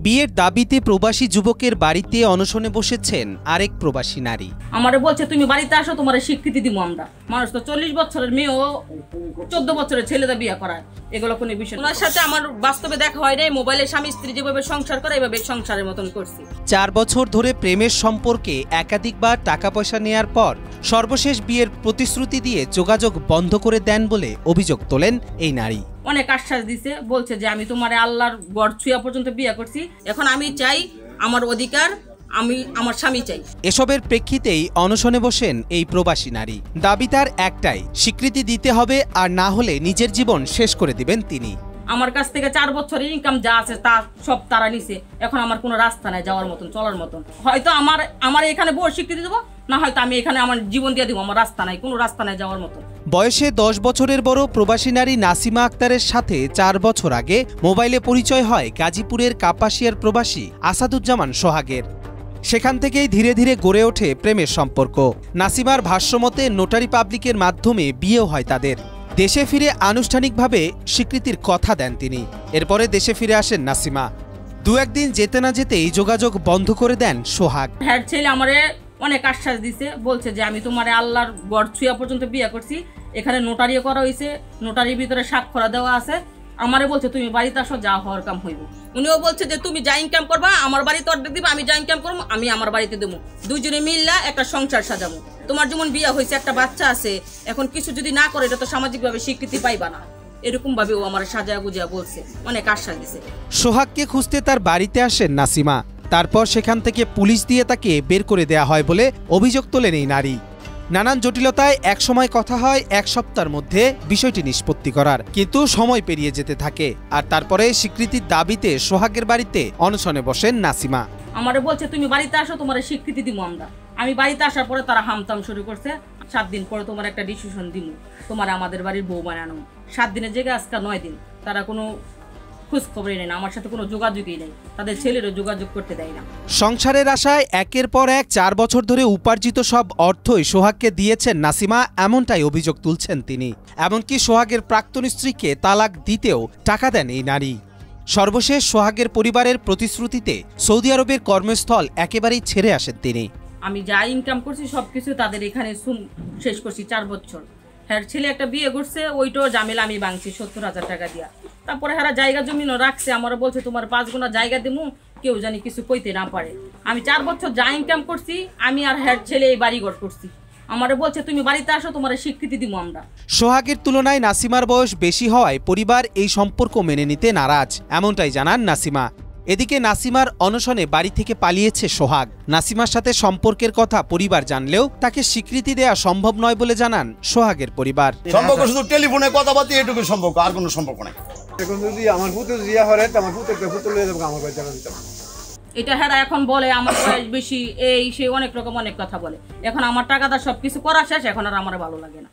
বিয়ের দাবিতে প্রবাসী যুবকের বাড়িতে অনশনে বসেছেন আরেক প্রবাসী নারী। আমারে বলছে তুমি বাড়িতে আসো, তোমার স্বীকৃতি দিব আমরা। মানুষ তো 40 বছরের মেয়েও 14 বছরের ছেলেদের বিয়ে করায়, এগুলো কোনো বিষয়। ওনার সাথে আমার বাস্তবে দেখা হয় নাই, মোবাইলে স্বামী স্ত্রী যেভাবে সংসার করে এভাবে সংসারের মতন করছি। 4 বছর ধরে প্রেমের সম্পর্কে একাধিকবার টাকা পয়সা নেয়ার পর সর্বশেষ বিয়ের প্রতিশ্রুতি দিয়ে যোগাযোগ বন্ধ করে দেন বলে অভিযোগ তোলেন এই নারী। অনেক আশ্বাস দিছে, বলছে যে আমি তোমার আল্লাহর গড় ছুঁয়া পর্যন্ত বিয়ে করছি, এখন আমি চাই আমার অধিকার, আমি আমার স্বামী চাই। এসবের প্রেক্ষিতেই অনশনে বসেন এই প্রবাসী নারী। দাবি তার একটাই, স্বীকৃতি দিতে হবে, আর না হলে নিজের জীবন শেষ করে দিবেন তিনি। আমার কাছ থেকে 4 বছরের ইনকাম যা আছে তা সব তারা নিছে, এখন আমার কোনো রাস্তা নাই যাওয়ার মতন, চলার মতন। হয়তো আমার এখানে বউ স্বীকৃতি দেবো, না হয়তো আমি এখানে আমার জীবন দিয়ে দিব, আমার রাস্তা নাই, কোনো রাস্তা নাই যাওয়ার মতো। বয়সে 10 বছরের বড় প্রবাসী নারী নাসিমা আক্তারের সাথে 4 বছর আগে মোবাইলে পরিচয় হয় গাজীপুরের কাপাসিয়ার প্রবাসী আসাদুজ্জামান সোহাগের। সেখান থেকেই ধীরে ধীরে গড়ে ওঠে প্রেমের সম্পর্ক। নাসিমার ভাষ্যমতে নোটারি পাবলিকের মাধ্যমে বিয়েও হয় তাদের। দেশে ফিরে আনুষ্ঠানিকভাবে স্বীকৃতির কথা দেন তিনি। এরপরে দেশে ফিরে আসেন নাসিমা। 2-1 দিন যেতে না যেতেই যোগাযোগ বন্ধ করে দেন সোহাগ। হ্যাঁ, ছেলে আমারে অনেক আশ্বাস দিছে, বলছে যে আমি তোমার আল্লাহর গড় ছুঁয়া পর্যন্ত বিয়ে করছি, এখানে নোটারিও করা হয়েছে, নোটারির ভিতরে স্বাক্ষর দেওয়া আছে। আমারে বলছে তুমি বাড়িতে আসো, যা হওয়ার কাম হইব। উনিও বলছে যে তুমি যা ইনকাম করবা আমার বাড়িতে অর্ধেক দিবা, আমি যা ইনকাম করবো আমি আমার বাড়িতে দেবো, দুইজনে মিল্লা একটা সংসার সাজাবো। তোমার যেমন বিয়ে হয়েছে, একটা বাচ্চা আছে, এখন কিছু যদি না করে এটা তো সামাজিকভাবে স্বীকৃতি পাইবা না, এরকম ভাবে ও আমার সাজা গুজিয়া বলছে, অনেক আশ্বাস দিছে। সোহাগকে খুঁজতে তার বাড়িতে আসেন নাসিমা। তারপর সেখান থেকে পুলিশ দিয়ে তাকে বের করে দেয়া হয় বলে অভিযোগ তোলেন এই নারী। নানান জটিলতায় একসময় কথা হয় 1 সপ্তাহের মধ্যে বিষয়টি নিষ্পত্তি করার, কিন্তু সময় পেরিয়ে যেতে থাকে। আর তারপরে স্বীকৃতির দাবিতে সোহাগের বাড়িতে অনশনে বসেন নাসিমা। আমারে বলছে তুমি বাড়িতে আসো, তোমার স্বীকৃতি দিব আমরা। আমি বাড়িতে আসার পরে তারা হামতাম শুরু করছে, 7 দিন পরে তোমার একটা ডিসিশন দিব, তোমার আমাদের বাড়ির বউ বানানো। 7 দিনের জায়গায় আজকে 9 দিন তারা কোনো খোঁজ খবরই নেই না, আমার সাথে কোনো যোগাযোগই নেই, তাদের ছেলেরও যোগাযোগ করতে দেয় না। সংসারের আশায় একের পর এক 4 বছর ধরে উপার্জিত সব অর্থই সোহাগকে দিয়েছেন নাসিমা, এমনটাই অভিযোগ তুলছেন তিনি। এমনকি সোহাগের প্রাক্তন স্ত্রীকে তালাক দিতেও টাকা দেন এই নারী। সর্বশেষ সোহাগের পরিবারের প্রতিশ্রুতিতে সৌদি আরবের কর্মস্থল একেবারেই ছেড়ে আসেন তিনি। আমি যা ইনকাম করছি সবকিছু তাদের এখানে শেষ করছি 4 বছর। হ্যাঁ, ছেলে একটা বিয়ে করছে, ওইটাও জামেলা আমি ভাঙছি 70,000 টাকা দিয়া। তারপরে হারা জায়গা জমিনও রাখছে, আমারও বলছে তোমার 5 গুণা জায়গা দিমু, কেউ জানি কিছু কইতে না পারে। আমি 4 বছর যা ইনকাম করছি আমি আর হ্যাঁ ছেলে এই বাড়িঘর করছি। আমারে বলছে তুমি বাড়িতে আসো, তোমার স্বীকৃতি দিব আমরা। সোহাগের তুলনায় নাসিমার বয়স বেশি হওয়ায় পরিবার এই সম্পর্ক মেনে নিতে নারাজ, এমনটাই জানান নাসিমা। এদিকে নাসিমার অনশনে বাড়ি থেকে পালিয়েছে সোহাগ। নাসিমার সাথে সম্পর্কের কথা পরিবার জানলেও তাকে স্বীকৃতি দেয়া সম্ভব নয় বলে জানান সোহাগের পরিবার। সম্পর্ক শুধু টেলিফোনে কথাবার্তা, এটুকু সম্পর্ক, আর কোনো সম্পর্ক নাই। এখন যদি আমার পুত্র জিয়া হরে আমার পুত্রকে পুত্র লয়ে যাবো আমার বাড়ি দিতাম। এটা হ্যাঁ এখন বলে আমার বয়স বেশি, এই সে অনেক রকম অনেক কথা বলে। এখন আমার টাকাটা সবকিছু করা শেষ, এখন আর আমার ভালো লাগে না।